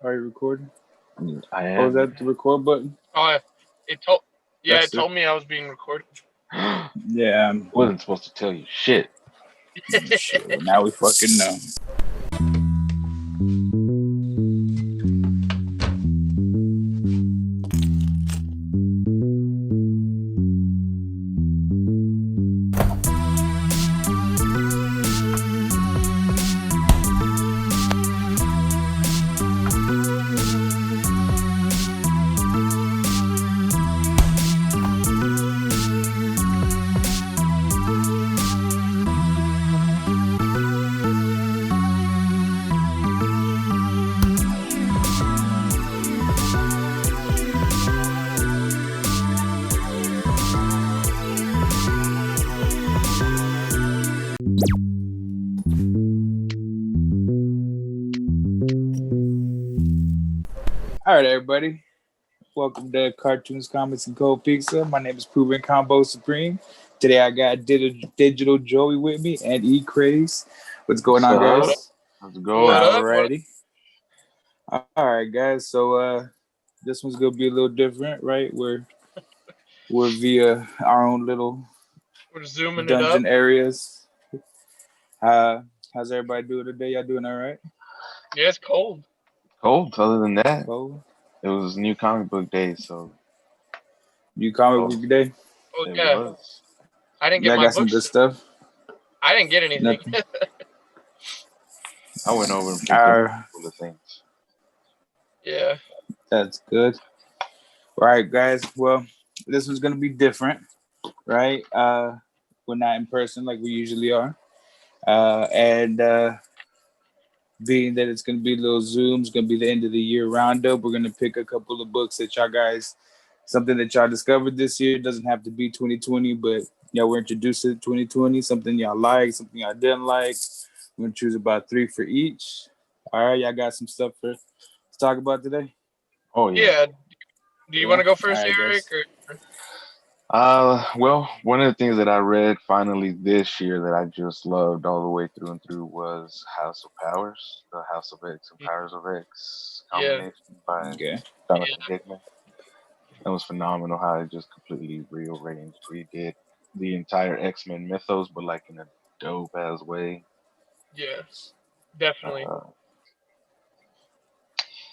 Are you recording? I Oh, is am. that the record button? Oh, it told. Yeah, it That's it. told me I was being recorded. Yeah. Wasn't supposed to tell you shit. Shit. Well, now we fucking know. All right, everybody. Welcome to Cartoons, Comics, and Cold Pizza. My name is Pruven Combo Supreme. Today I got Digital Joey with me and E-Krayz. What's going on, What's up? guys? How's it going? What up? Alrighty. All right, guys. So this one's gonna be a little different, right? We're via our own little We're zooming it up. dungeon areas. Uh, how's everybody doing today? Y'all doing all right? Yeah, it's cold. Cold. Other than that, Cold. it was New Comic Book Day, so New comic oh, book day. Oh it yeah, was. I didn't get Y'all my got some good books. stuff. I didn't get anything. Nothing. I went over and picked up a Uh, couple of things. Yeah. that's good. All right, guys. Well, this one's gonna be different, right? We're not in person like we usually are, and being that it's gonna be a little Zoom, it's gonna be the end of the year roundup. We're gonna pick a couple of books that y'all guys, something that y'all discovered this year. It doesn't have to be 2020, but y'all were introduced to 2020. Something y'all like, something y'all didn't like. We're gonna choose about 3 for each. All right, y'all got some stuff to talk about today. Oh yeah. Yeah. Do you want Yeah. to go All first, right, Eric? guys. Or Well, one of the things that I read finally this year that I just loved all the way through and through was House of Powers, the House of X and Powers of X yeah, combination by Okay. Jonathan Hickman. That was phenomenal how it just completely rearranged, redid the entire X-Men mythos, but like in a dope ass way. yeah, definitely. Uh,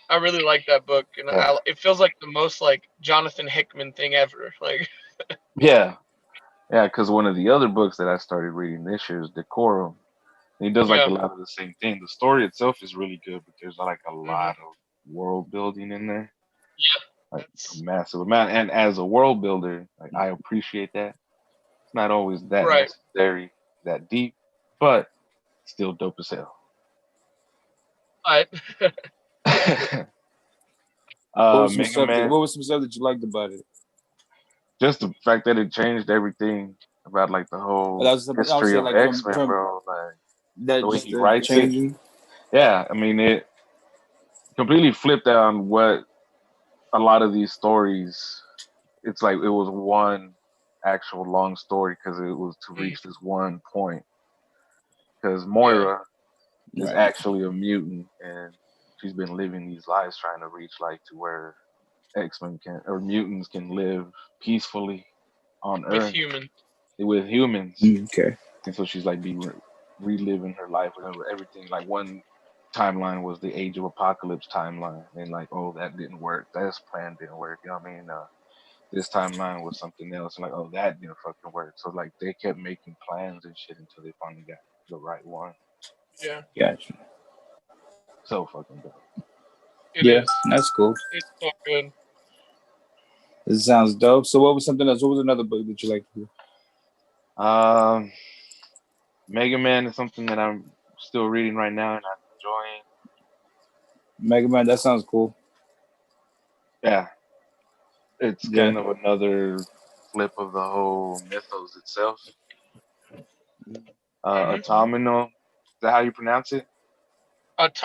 I really like that book, and yeah, it feels like the most like Jonathan Hickman thing ever. Like, yeah, yeah. Because one of the other books that I started reading this year is Decorum. And he does like yeah, a lot of the same thing. The story itself is really good, but there's like a hmm lot of world building in there, yeah. like a That's massive amount. And as a world builder, like I appreciate that. It's not always that right. necessary, that deep, but still dope as hell. But Mega Man. What was some stuff that you liked about it? Just the fact that it changed everything about like the That whole was I would history say of like X Men, from bro. Like the that way just he the writes it. changing. Yeah, I mean it completely flipped on what a lot of these stories. It's like it was one actual long story because it was to mm, reach this one point. Because yeah, Moira is Right. actually a mutant and she's been living these lives trying to reach like to where X Men can or mutants can live peacefully on with Earth human. with humans. Okay. And so she's like reliving her life and everything. Like one timeline was the Age of Apocalypse timeline, and like, oh, that didn't work. This plan didn't work. You know what I mean? This timeline was something else, and like, oh, that didn't fucking work. So like, they kept making plans and shit until they finally got the right one. Yeah, Gotcha. So fucking dope. it Yeah, is. that's cool. It's so good. This sounds dope. So, what was something else? What was another book that you liked? Um, Mega Man is something that I'm still reading right now, and I'm enjoying. Mega Man. That sounds cool. Yeah, it's Yeah. kind of another flip of the whole mythos itself. hmm Autumnal. Is that how you pronounce it?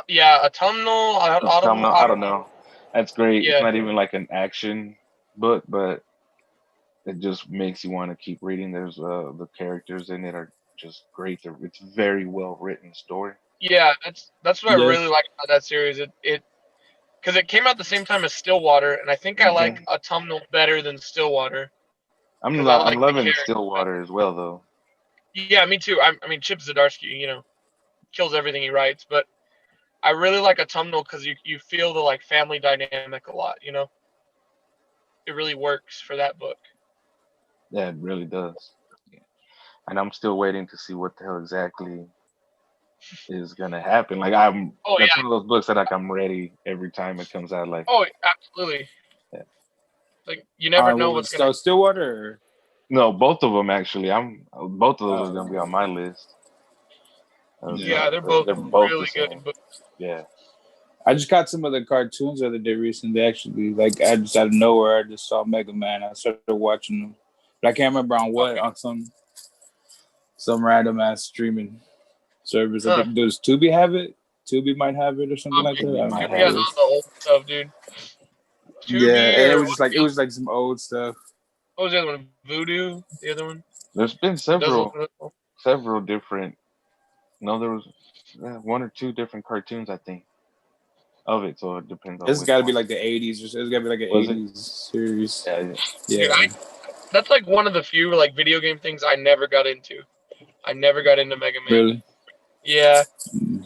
Yeah, autumnal, autumn, Autumnal. I don't know. That's great. It's yeah, not even like an action book, but it just makes you want to keep reading. There's the characters in it are just great. It's very well written story. yeah. That's what I Yeah. really like about that series. It because it came out the same time as Stillwater, and I think I like Autumnal better than Stillwater. I'm Because I like I'm the loving character. Stillwater as well though. Yeah, me too. I mean, Chip Zdarsky, kills everything he writes, but I really like Autumnal because you feel the like family dynamic a lot. It really works for that book. Yeah, it really does. And I'm still waiting to see what the hell exactly is gonna happen. Like Oh that's yeah. one of those books that like I'm ready every time it comes out. Like, Oh, absolutely. yeah. Like you never know What what's was gonna. Stillwater? No, both of them actually. Both of those are gonna be on my list. Yeah, they're They're both both the really good same. books. Yeah. I just got some of the cartoons the other day recently. Actually, like I just out of nowhere, I just saw Mega Man. I started watching them, but I can't remember on what on some random ass streaming service. I Huh. think does Tubi have it? Tubi might have it or something like that. I don't know might how Tubi have it has it. all is. the old stuff, dude. Yeah, Tubi and or it was like some old stuff. what was the other one? Voodoo, the other one. There's been Those several different. No, there was one or two different cartoons I think of it. So it depends on This has which got to be one. like the '80s. It's got to be like an Was it? '80s series. Yeah. Dude, Yeah, that's like one of the few like video game things I never got into. I never got into Mega Man. really. Yeah, Mm.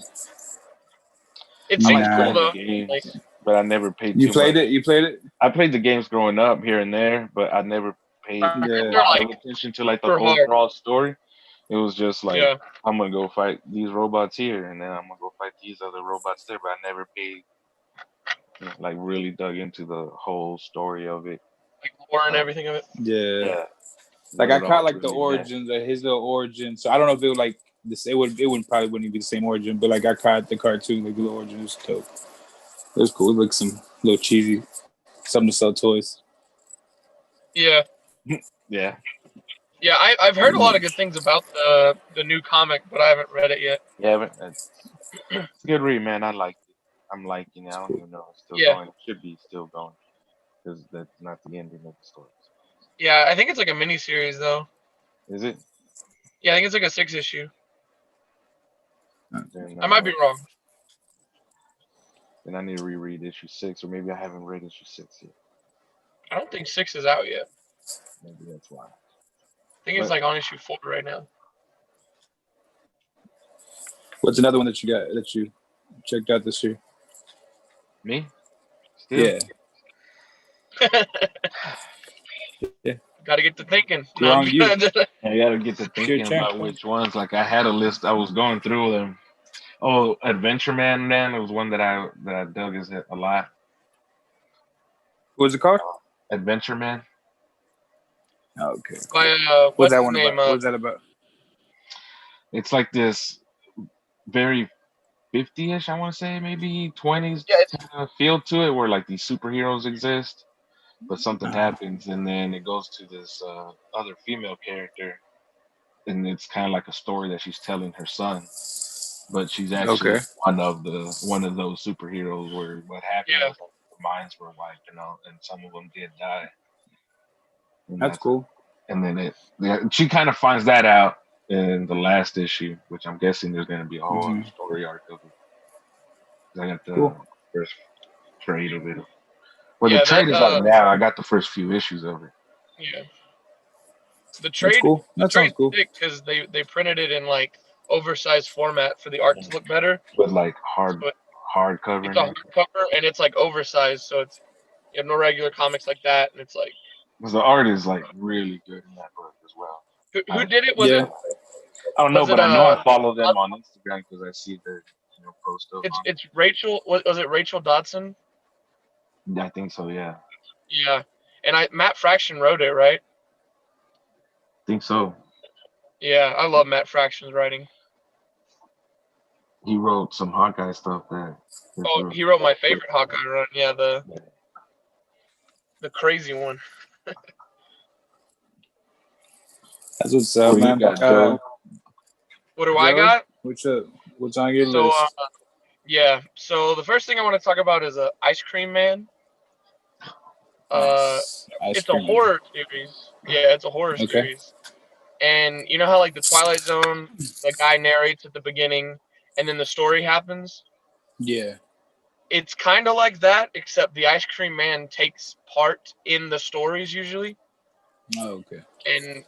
it I seems like cool Nah, playing the though. Like, games, but I never paid you too played much. it. You played it. I played the games growing up here and there, but I never paid I heard a Yeah, they're lot of like attention to like the super hard. overall story. It was just like Yeah, I'm gonna go fight these robots here, and then I'm gonna go fight these other robots there. But I never paid, like really dug into the whole story of it. like lore and everything of it. yeah. Yeah, Like what I it caught all like the really meant. origins of his little origin. So I don't know if it would like this. It wouldn't probably wouldn't even be the same origin. But like I caught the cartoon, like the little origin was dope. It was cool. It looked some little cheesy, something to sell toys. Yeah, Yeah, yeah. I've heard a lot of good things about the new comic, but I haven't read it yet. yeah, but it's a good read, man. I liked it. I'm liking it. I don't even know if it's still Yeah, going. It should be still going because that's not the ending of the story. yeah. I think it's like a mini series though. Is it? Yeah, I think it's like a 6 issue. Then I might be wrong. then I need to reread issue 6, or maybe I haven't read issue 6 yet. I don't think 6 is out yet. Maybe that's why. I think it's But- like on issue 4 right now. What's another one that you got that you checked out this year? Me? Still? Yeah. Got to get to thinking. You're on you. I gotta get to Your thinking turn. about which ones. Like I had a list. I was going through them. Oh, Adventure Man. It was one that I dug a lot. What was it called? Adventure Man. Oh, okay. By What's what's that his one name? about? What's that about? It's like this very 50-ish, I want to say, maybe 20s Yeah, it's, kind of feel to it, where like these superheroes exist, but something happens, and then it goes to this other female character, and it's kind of like a story that she's telling her son, but she's actually one of those superheroes where what happened Yeah. was like, the minds were wiped, and some of them did die. And That's cool. And then she kind of finds that out in the last issue, which I'm guessing there's going to be a whole other story arc of it. I got the first trade of it. Well, Yeah, the trade is that, like now. I got the first few issues of it. yeah. The That's trade, cool. That sounds cool. because they printed it in like oversized format for the art to look better. With like hard cover. It's a hardcover and it's like oversized, so it's you have no regular comics like that, and it's like Because the art is like really good in that book as well. who did it? Was it? I don't know, was but it, I know I follow them on Instagram because I see their post up. It's Rachel. Was it Rachel Dodson? I think so. Yeah. Yeah, and Matt Fraction wrote it, right? Think so. Yeah, I love Matt Fraction's writing. He wrote some Hawkeye stuff there. Oh, he wrote my favorite Hawkeye run. Yeah, the crazy one. That's what's up, man. What do I got? What's up? What's on your So, list? yeah. So the first thing I want to talk about is Ice Cream Man. It's a horror series. Yeah, it's a horror series. And you know how like the Twilight Zone, the guy narrates at the beginning, and then the story happens. Yeah. it's kind of like that, except the ice cream man takes part in the stories usually. Oh, okay. And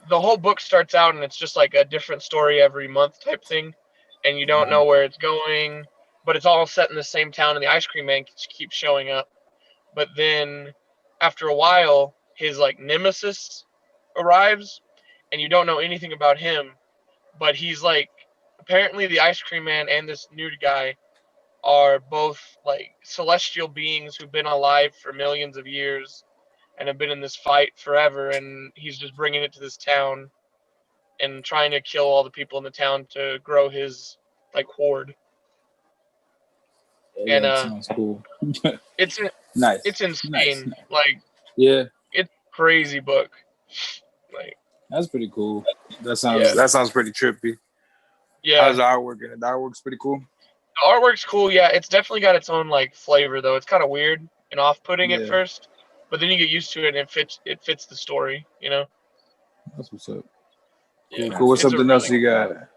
the whole book starts out and it's just like a different story every month type thing, and you don't know where it's going, but it's all set in the same town, and the ice cream man keeps showing up. But then after a while, his like nemesis arrives, and you don't know anything about him, but he's like, apparently the ice cream man and this nude guy are both like celestial beings who've been alive for millions of years and have been in this fight forever, and he's just bringing it to this town and trying to kill all the people in the town to grow his like horde. Yeah, And that sounds cool. it's Nice. it's Nice. insane. Like, Yeah, it's a crazy book. Like, that's pretty cool. That yeah, sounds pretty trippy. yeah. How's the artwork in it? The artwork's pretty cool. The artwork's cool. Yeah, it's definitely got its own like flavor though. It's kind of weird and off-putting at Yeah, first, but then you get used to it and it fits the story. You know. that's what's up. Cool, Yeah, cool. What's it's a something else really. you got?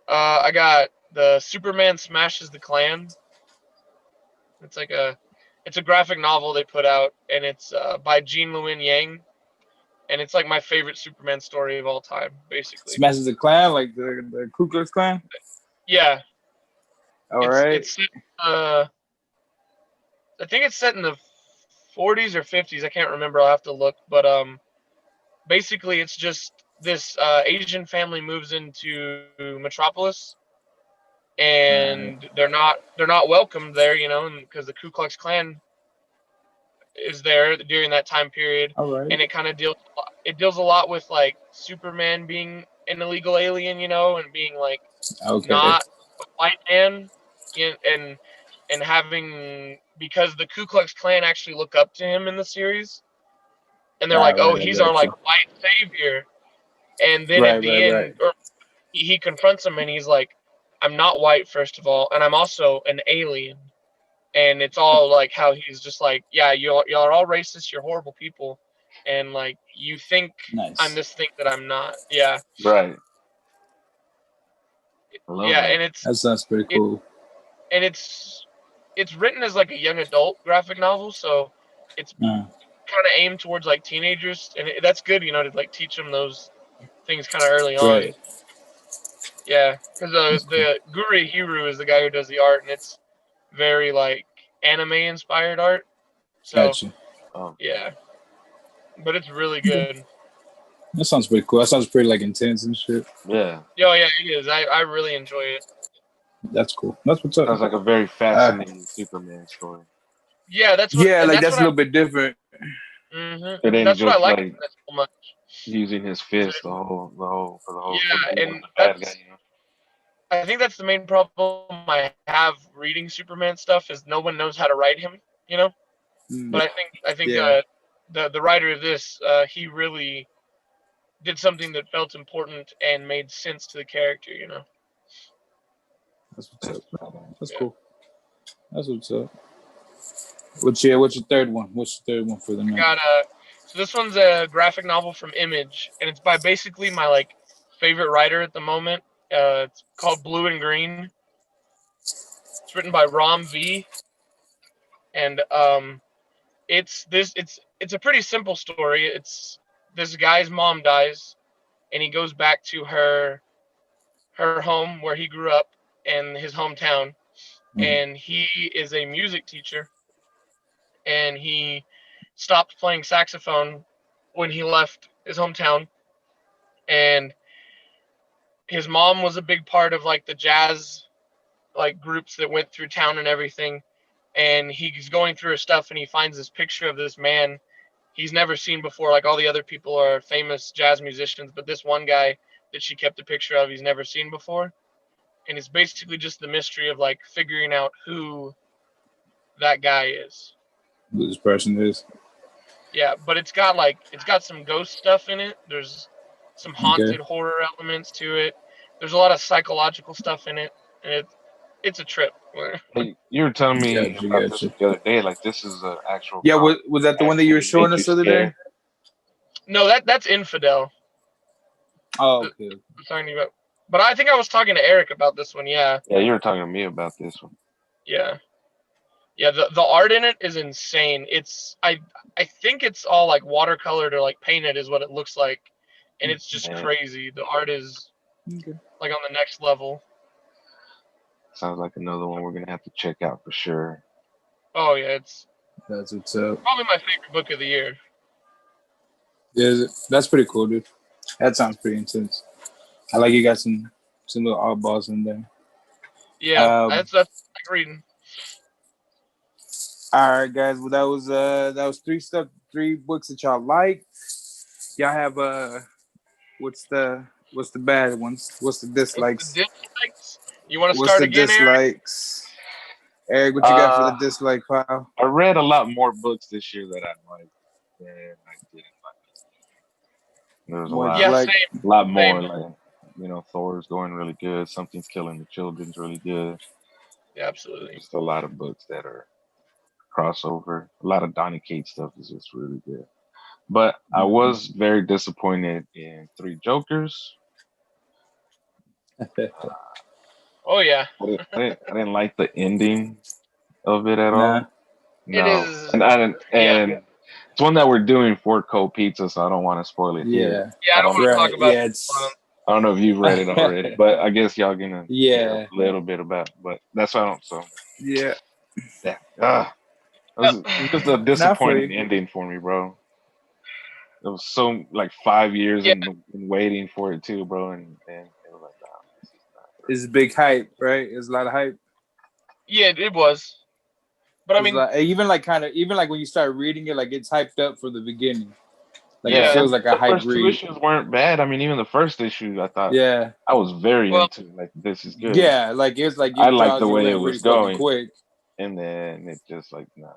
I got the Superman Smashes the Klan. It's a graphic novel they put out, and it's by Jean Lewin Yang, and it's like my favorite Superman story of all time, basically. Smashes the Clan, like the Ku Klux Klan. Yeah, All it's right. it's set, I think it's set in the 40s or 50s. I can't remember. I'll have to look, but basically it's just this Asian family moves into Metropolis, All right. and they're not welcomed there, because the Ku Klux Klan is there during that time period, All right. and it deals a lot with like Superman being an illegal alien, and being like Okay. not a white man, and having, because the Ku Klux Klan actually look up to him in the series, and they're All like, oh, right. I he's our got like you. white savior, and then Right. at Right. the Right. end, or he confronts him and he's like, I'm not white, first of all, and I'm also an alien. And it's all like how he's just like, yeah, y'all are all racist, you're horrible people, and like you think I'm Nice. this thing that I'm not. Yeah, Right. I love yeah, that. and it's That sounds pretty it cool. and it's written as like a young adult graphic novel, so it's Uh, kind of aimed towards like teenagers, and that's good, to like teach them those things kind of early on. right. Yeah, because That's cool. the Guru Hiru is the guy who does the art, and it's very like anime inspired art. So Gotcha. Um, yeah, but it's really Okay. good. That sounds pretty cool. That sounds pretty like intense and shit. yeah. Yeah, yeah, it is. I really enjoy it. That's cool. That's what's up. Sounds like a very Uh, fascinating Superman story. Yeah, yeah, like that's that's what a little bit different. It ain't that's what I just like like about it so much. using his fist for Yeah, being and the bad guy. I think that's the main problem I have reading Superman stuff is no one knows how to write him, you know. Mm, But I think yeah, the writer of this he really did something that felt important and made sense to the character, you know. that's what's up. That's Yeah. cool. That's what's up. What's your third one? What's your third one for the I night? got so this one's a graphic novel from Image, and it's by basically my like favorite writer at the moment. It's called Blue and Green. It's written by Rom V, and it's a pretty simple story. It's this guy's mom dies, and he goes back to her home where he grew up in his hometown, Mm, and he is a music teacher, and he stopped playing saxophone when he left his hometown, and his mom was a big part of like the jazz like groups that went through town and everything, and he's going through his stuff and he finds this picture of this man he's never seen before. Like all the other people are famous jazz musicians, but this one guy that she kept a picture of he's never seen before, and it's basically just the mystery of like figuring out who that guy is. who this person is? Yeah, but it's got some ghost stuff in it. There's some Okay, haunted horror elements to it. There's a lot of psychological stuff in it, and it's a trip. Hey, you were telling me gotcha, about this gotcha. the other day. Like this is an actual Yeah, comic was that the one that you were actually showing make you us the other day? scared. No, that's Infidel. Oh, The, okay. I'm talking about, but I think I was talking to Eric about this one. Yeah, Yeah, you were talking to me about this one. yeah. Yeah, the art in it is insane. I think it's all like watercolored or like painted is what it looks like, and it's just Man, crazy. The art is Okay. like on the next level. sounds like another one we're gonna have to check out for sure. Oh yeah, it's That's what's up. probably my favorite book of the year. Yeah, that's pretty cool, dude. That sounds pretty intense. I like you got some little oddballs in there. Yeah, that's like reading. All right, guys. Well, that was three books that y'all like. Y'all have what's the bad ones? What's the What's the dislikes? dislikes? You want to What's start the again, Aaron? dislikes? Eric, what you got for the dislike pile? I read a lot more books this year that I liked than I didn't like. There was a What lot, you Yeah, like? same. lot more. Same. Like, Thor's going really good. Something's Killing the Children's really good. Yeah, absolutely. Just a lot of books that are crossover. A lot of Donny Cates stuff is just really good. But I was very disappointed in Three Jokers. Oh yeah, I didn't like the ending of it at Nah. all. it No, is. and I didn't, Yeah, and it's one that we're doing for Cold Pizza, so I don't want to spoil it here. Yeah. yeah. I don't want to talk Right. about Yeah. it. It's I don't know if you've read it already, but I guess y'all gonna hear yeah. a little bit about. But that's why I don't. So Yeah. yeah, it was just a Not for disappointing you. ending for me, bro. It was so like 5 years Yeah, and waiting for it too, bro, and it was like, nah, this is not. It's big hype, right? It's a lot of hype. yeah, it was. But I It's mean, like even like when you start reading it, like it's hyped up for the beginning. Like it Yeah, yeah. feels and like a the hype first two read. issues weren't bad. I mean, even the first issue, I thought Yeah. I was very Well, into. Like, this is good. Yeah. Like it's like I it liked the draws you way it in was pretty fucking going, quick. and then it just like no.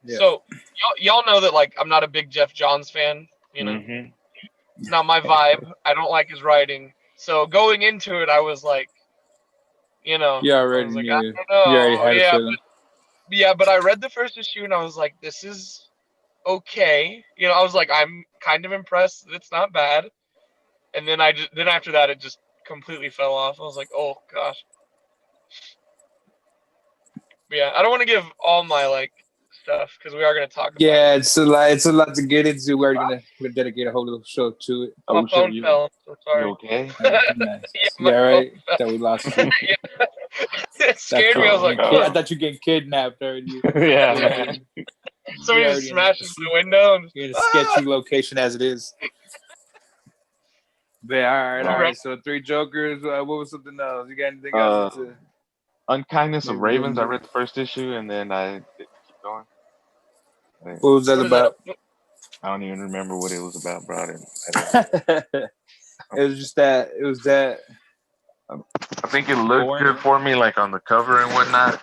Yeah. so y'all know that like I'm not a big Jeff Johns fan. Hmm. It's not my vibe. I don't like his writing. So going into it, I was like, You I already was like, I knew. don't You already know. had a feeling. But I read the first issue and I was like, this is okay. I was like, I'm kind of impressed that it's not bad. And then after that, it just completely fell off. I was like, oh gosh. But yeah, I don't want to give all my like stuff because we are gonna talk about Yeah, it. it's a lot to get into. We're gonna dedicate a whole little show to it. My Oh shit, phone fell. So you sorry. okay? Nice. Yeah, my Yeah, phone right. fell. That we lost you. Yeah. It Thought scared you me. I were was like, getting oh. I thought you getting kidnapped already. Yeah, You're man. already, you're Somebody just already in smashed into the window. And you're in a just, sketchy location as it is. But all Well, right. So Three Jokers. What was something else? You got anything else uh, to Unkindness of maybe bring Ravens. I up? read the first issue, and then I didn't keep going. What was that what is that? about? I don't even remember what it was about, bro. I didn't read It was just that. It was that it. I think it looked boring. good for me, like on the cover and whatnot.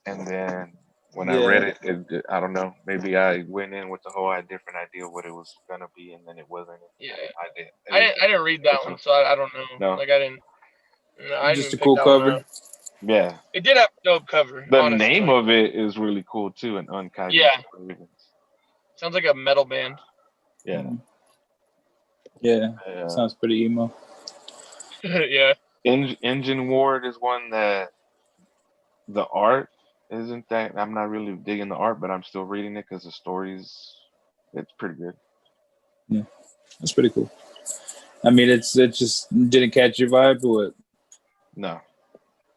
And then when I read Yeah. I don't know. Maybe I went in with the whole different idea of what it was gonna be, and then it wasn't. Yeah, I did. It I was didn't. I didn't read that one, so I don't know. no. Like I didn't. No, I didn't Just even a pick cool that one cover. up. Yeah. It did have a dope cover, The honestly. name of it is really cool too, and Unkindness Yeah, of Ravens. sounds like a metal band. Yeah. Yeah. Uh, Sounds pretty emo. Yeah, Engine Ward is one that the art isn't that. I'm not really digging the art, but I'm still reading it because the stories. It's pretty good. Yeah. That's pretty cool. I mean, it just didn't catch your vibe or what? No.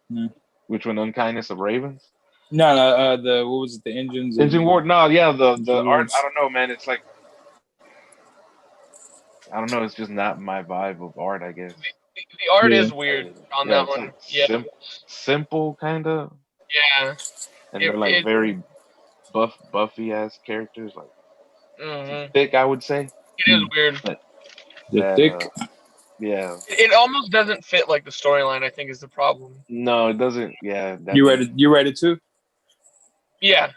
No. Which one? Unkindness of Ravens. No, the what was it? The engines of Engine Ward. No, yeah, the Engine art. I Wards. don't know, man. It's like I don't know. It's just not my vibe of art, I guess. the art Yeah. is weird on Yeah, that it's one. like Yeah, simple kind of, yeah. and It they're like it. very buffy ass characters, like Mm-hmm. thick, I would say. It is weird. But The that, thick. yeah, It almost doesn't fit like the storyline. I think is the problem. no, it doesn't. Yeah, that You read makes it? You read it too? Yeah,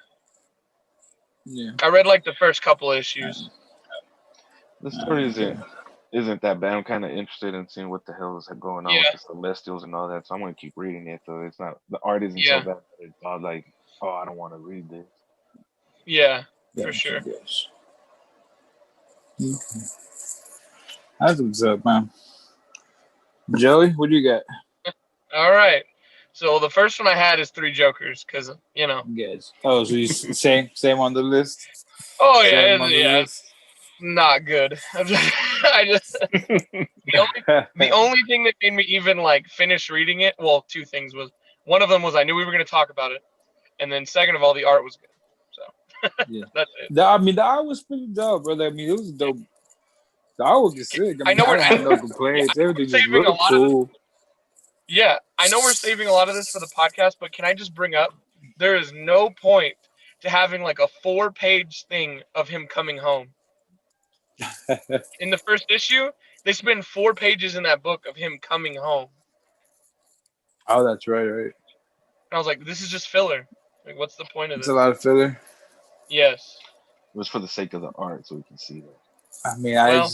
Yeah. I read like the first couple issues. the story Okay. isn't that bad. I'm kind of interested in seeing what the hell is going on with Yeah, the Celestials and all that, so I'm gonna keep reading it. So it's not the art isn't so yeah, bad that it's all like, oh, I don't want to read this. yeah, for Gotcha, sure. gotcha. Okay. That's what's up, man. Joey, what do you got? All right. So the first one I had is Three Jokers, because Yes. Oh, so you same on the list. Oh Same yeah, on the yeah, list. not good. I just the only thing that made me even like finish reading it. Well, two things was one of them was I knew we were going to talk about it, and then second of all, the art was good. So Yeah. that's it. The art was pretty dope, brother. I mean, it was dope. The art was sick. I I mean, know I we're didn't have no yeah, complaints. I know Everything we're just saving a looked lot of this. cool. Yeah, I know we're saving a lot of this for the podcast, but can I just bring up there is no point to having like a 4-page thing of him coming home. In the first issue, they spend 4 pages in that book of him coming home. Oh, that's right. And I was like, this is just filler. Like, what's the point of It's a this? lot of filler. Yes. It was for the sake of the art, so we can see that. I mean, Well,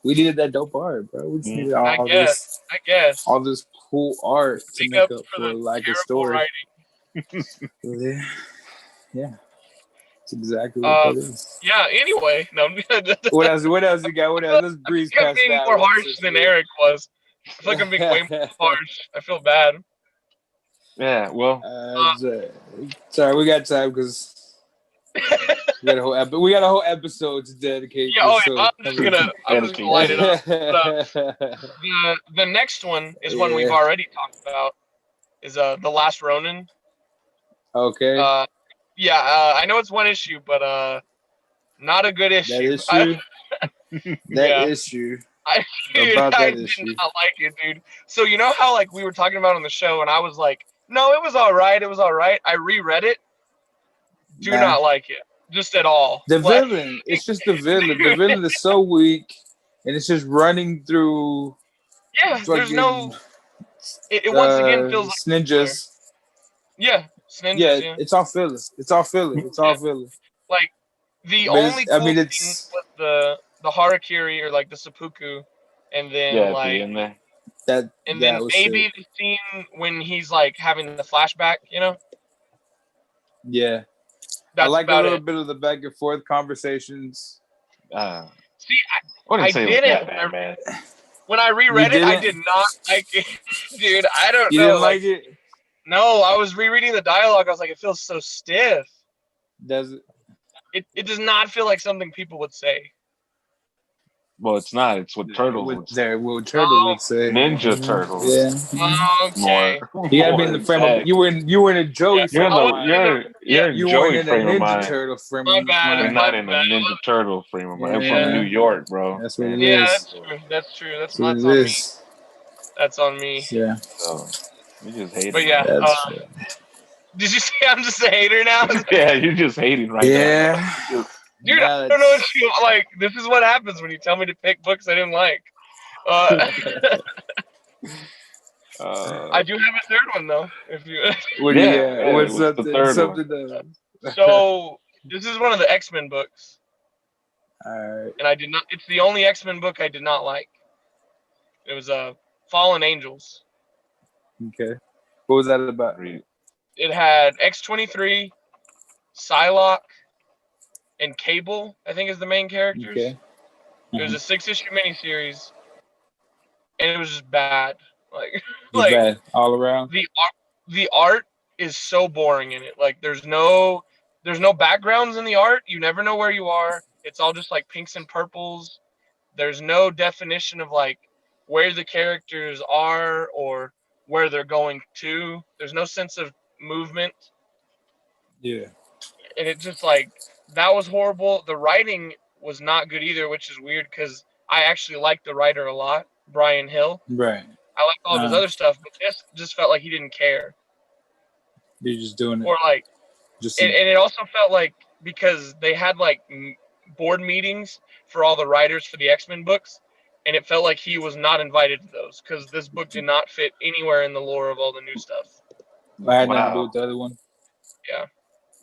we needed that dope art, bro. We just needed I guess. all this cool art to Make make up up for for the like a terrible story. writing. Yeah, yeah, it's exactly what that is. Yeah, anyway. No, What else? What else you got? What else? Let's I breeze think I'm past being that more one. harsh than Eric was. I feel like I'm being way more harsh. I feel bad. Yeah, well, Sorry, we got time because we got a whole episode to dedicate. Yeah, Just oh yeah, so I'm just gonna light it up. The next one is one we've already talked about. Is The Last Ronin. Okay. I know it's one issue, but not a good issue. That issue. I did not like it, dude. So you know how like we were talking about on the show, and I was like, no, it was all right. It was all right. I reread it. Do not like it, just at all. The villain. It's just the villain. The villain is so weak, and it's just running through. Yeah, there's no. It once again feels like ninjas. Yeah, ninjas. Yeah, it's all filler. It's all filler. It's all filler. Like the only cool thing was the harakiri or like the seppuku, and then like that. And then maybe the scene when he's like having the flashback, you know? Yeah. That's I like about a little it. bit of the back and forth conversations. See, I didn't. Man. When I reread it, I did not like it. Dude, I don't know. You didn't like it? No, I was rereading the dialogue. I was like, it feels so stiff. Does it? It does not feel like something people would say. Well, it's not. It's what Turtle would say. What Turtle would say. Ninja Turtle. Yeah. Okay. You gotta be in the frame of. You were in a Joey frame of mind. You're in Joey frame of mind. Turtle frame of mind. You're not in a Ninja Turtle frame of mind. I'm from New York, bro. That's what it is. That's true. That's on me. That's on me. Yeah. So you just hate. But yeah. Did you say I'm just a hater now? Yeah, you're just hating right now. Dude, I don't know what you like. This is what happens when you tell me to pick books I didn't like. I do have a third one though. If you, what's the third one? So this is one of the X-Men books. All right. And I did not. It's the only X-Men book I did not like. It was Fallen Angels. Okay. What was that about? It had X-23, Psylocke, and Cable, I think, is the main characters. Okay. It was a 6-issue miniseries, and it was just bad. Like bad all around. The art is so boring in it. Like there's no backgrounds in the art. You never know where you are. It's all just like pinks and purples. There's no definition of like where the characters are or where they're going to. There's no sense of movement. Yeah. And it just like that was horrible. The writing was not good either, which is weird because I actually liked the writer a lot, Brian Hill. Right. I liked all of his other stuff, but this just felt like he didn't care. You're just doing it. Or like, and it also felt like because they had like board meetings for all the writers for the X-Men books, and it felt like he was not invited to those because this book did not fit anywhere in the lore of all the new stuff. I had nothing to do with the other one. Yeah.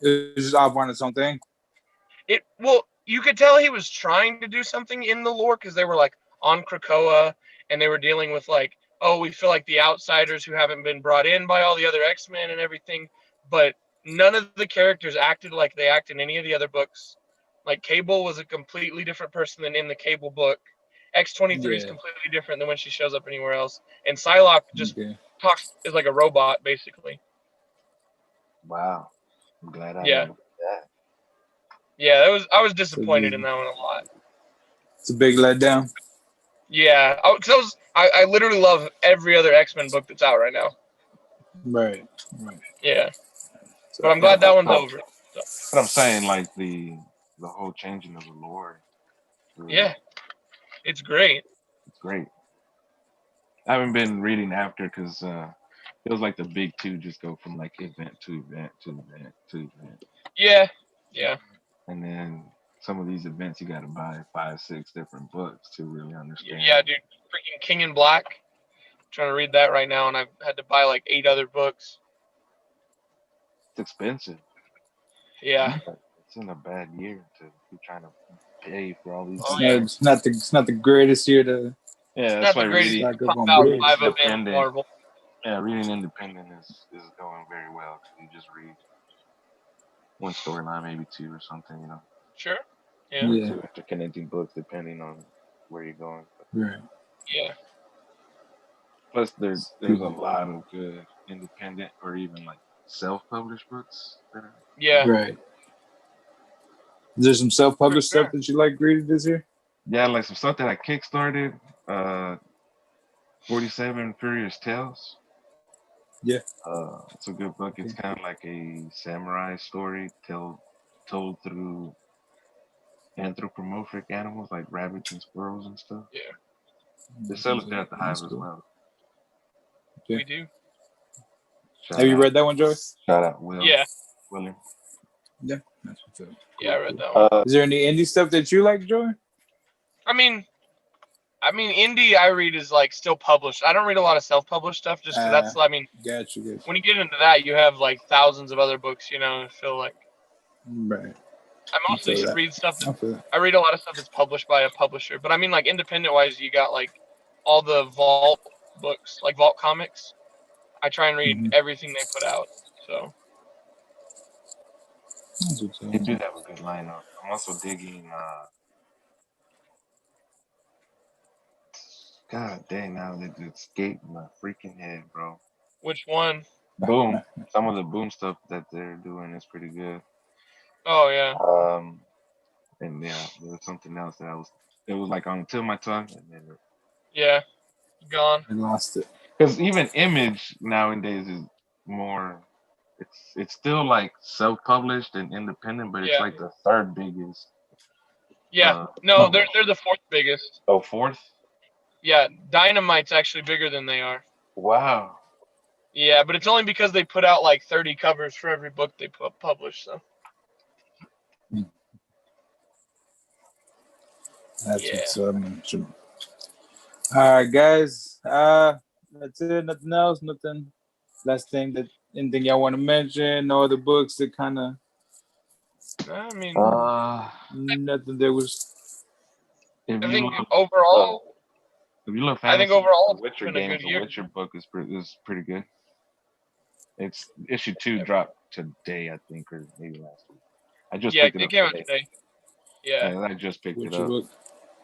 It was just off on its own thing. Well, you could tell he was trying to do something in the lore because they were like on Krakoa and they were dealing with like, oh, we feel like the outsiders who haven't been brought in by all the other X-Men and everything, but none of the characters acted like they act in any of the other books. Like Cable was a completely different person than in the Cable book. X-23 is completely different than when she shows up anywhere else. And Psylocke just talks is like a robot basically. Wow. I'm glad I Yeah. didn't look at that. Yeah, I was disappointed in that one a lot. It's a big letdown. Yeah, because I literally love every other X-Men book that's out right now. Right. Yeah, So, but I'm glad that one's over. So. But I'm saying like the whole changing of the lore. Yeah, it's great. It's great. I haven't been reading after because feels like the big two just go from like event to event to event to event. Yeah. And then some of these events you got to buy 5, 6 different books to really understand. Yeah, dude. Freaking King in Black. I'm trying to read that right now, and I've had to buy like 8 other books. It's expensive. Yeah. It's in a bad year to be trying to pay for all these. It's not the greatest year to. Yeah, It's that's not why the greatest reading stock up on out books. 5 events independent. Marvel. Yeah, reading independent is going very well. You just read one storyline, maybe 2 or something, you know. Sure. Yeah. 1 or 2 interconnecting books depending on where you're going. Right. Yeah. Plus, there's a lot of good independent or even like self-published books. Yeah. Right. Is there some self-published For sure. stuff that you like reading this year? Yeah, like some stuff that I kickstarted. 47 Furious Tales. Yeah. It's a good book. It's kind of like a samurai story told through anthropomorphic animals like rabbits and squirrels and stuff. Yeah. They sell it there at the Hive as well. We do. Have you read that one, Joey? Shout out Will. Yeah. William. Yeah. That's what's up. Yeah, I read that one. Is there any indie stuff that you like, Joey? I mean, indie I read is like still published. I don't read a lot of self-published stuff just because that's. I mean, Gotcha. when you get into that, you have like thousands of other books. You know, I feel like. Right. I mostly read stuff. I read a lot of stuff that's published by a publisher, but I mean, like independent-wise, you got like all the Vault books, like Vault comics. I try and read everything they put out. So. They do have a good lineup. I'm also digging. God dang, now it escaped my freaking head, bro. Which one? Boom. Some of the Boom stuff that they're doing is pretty good. Oh yeah. And yeah, there was something else that it was like on the tip of my tongue, and then yeah, gone. I lost it. Because even Image nowadays is more. It's still like self-published and independent, but it's like the 3rd biggest. Yeah. No, they're the 4th biggest. Oh, 4th? Yeah, Dynamite's actually bigger than they are. Wow. Yeah, but it's only because they put out like 30 covers for every book they publish. So. That's what's up. All right, guys. That's it. Nothing else. Nothing. Last thing anything y'all want to mention? No other books that kind of. I mean. Nothing. There was. I think overall. If you look, I think overall, the Witcher games, the Witcher book is pretty good. It's issue 2 dropped today, I think, or maybe last week. I just picked it up. Came out today. Yeah, I just picked it up. Book?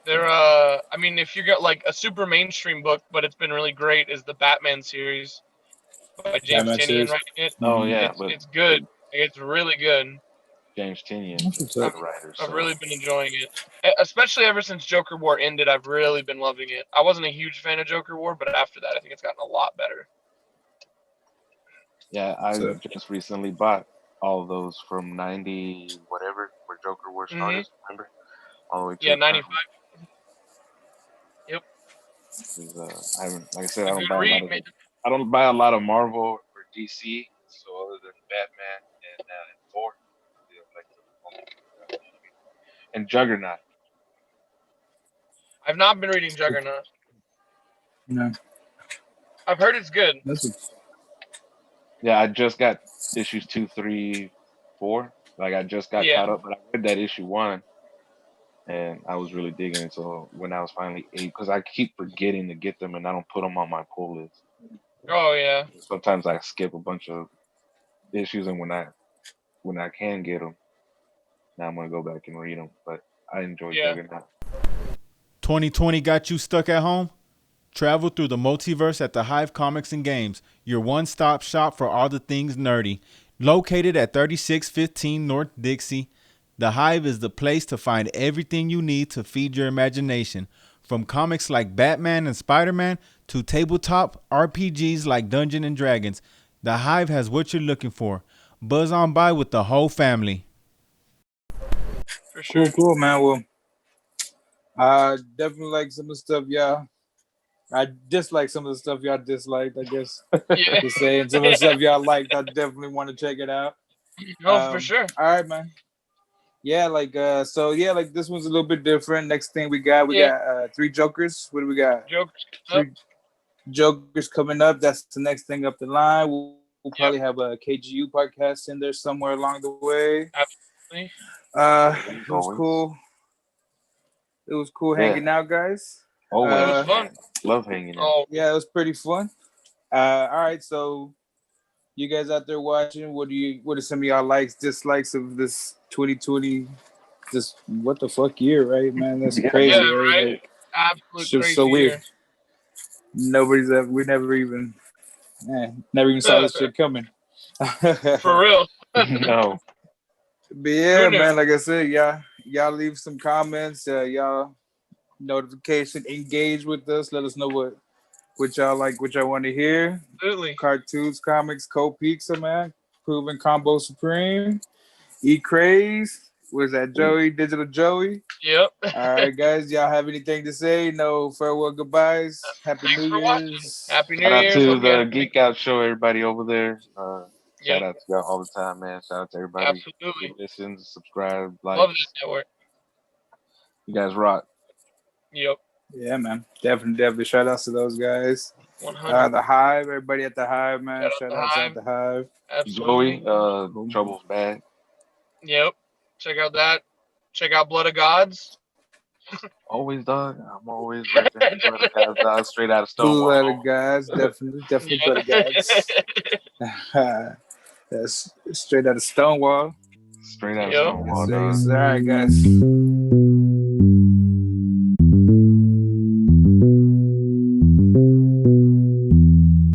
They're I mean, if you got like a super mainstream book, but it's been really great, is the Batman series by James Tynion writing it. Oh yeah, it's good. It's really good. James Tynion, the writer. I've really been enjoying it, especially ever since Joker War ended. I've really been loving it. I wasn't a huge fan of Joker War, but after that, I think it's gotten a lot better. Yeah, I just recently bought all of those from 90 whatever where Joker War started. Remember, all the way to 95. Yep. I haven't, like I said, I don't buy a lot of Marvel or DC. So other than Batman and Thor, and Juggernaut. I've not been reading Juggernaut. No. I've heard it's good. Yeah, I just got issues 2, 3, 4. Like I just got caught up, but I read that issue 1, and I was really digging it. So when I was finally 8, because I keep forgetting to get them, and I don't put them on my pull list. Oh yeah. Sometimes I skip a bunch of issues, and when I can get them, now I'm gonna go back and read them. But I enjoy Juggernaut. 2020 got you stuck at home? Travel through the multiverse at the Hive Comics and Games, your one-stop shop for all the things nerdy. Located at 3615 North Dixie, the Hive is the place to find everything you need to feed your imagination. From comics like Batman and Spider-Man to tabletop RPGs like Dungeons and Dragons, the Hive has what you're looking for. Buzz on by with the whole family. For sure. Cool, man. Well, I definitely like some of the stuff y'all. I dislike some of the stuff y'all disliked, I guess. Yeah. To say, and some of the stuff y'all liked, I definitely want to check it out. No, for sure. All right, man. Yeah, like like this one's a little bit different. Next thing we got three Jokers. What do we got? Jokers. Three Jokers coming up. That's the next thing up the line. We'll probably have a KGU podcast in there somewhere along the way. Absolutely. It was cool. It was cool hanging out, guys. Always. It was fun. Love hanging out. Oh, Yeah, it was pretty fun. All right, so you guys out there watching, what are some of y'all likes, dislikes of this 2020? This what the fuck year, right, man? That's crazy. yeah, right. Like, Absolute shit was crazy so weird. year. We never even saw this shit coming. For real. No. But yeah, Who knew? man, like I said, y'all leave some comments, y'all notification, engage with us, let us know what y'all like, what y'all want to hear. Absolutely. Cartoons, comics, Co-Pizza, man. Pruven Combo Supreme. E-Krayz. Was that Joey? DigitalJoey? Yep. All right, guys. Y'all have anything to say? No farewell goodbyes. Happy Thanks New for watching. Year's. Happy New Shout out Year's. to Hope you the guys- Geek Out Show, everybody over there. Yep. Shout out to y'all all the time, man. Shout out to everybody Absolutely. who listens, subscribe, like. Love this network. You guys rock. Yep. Yeah, man. Definitely. Shout outs to those guys. 100. The Hive. Everybody at the Hive, man. Shout outs at the Hive. Absolutely. Joey, Trouble's back. Yep. Check out that. Check out Blood of Gods. Always, dog. I'm always repping Blood of Gods, dog. Straight out of Blood Stonewall. of Gods. Definitely Blood of Gods. That's straight out of Stonewall. Straight out of Yep. Stonewall, All dog. right, guys.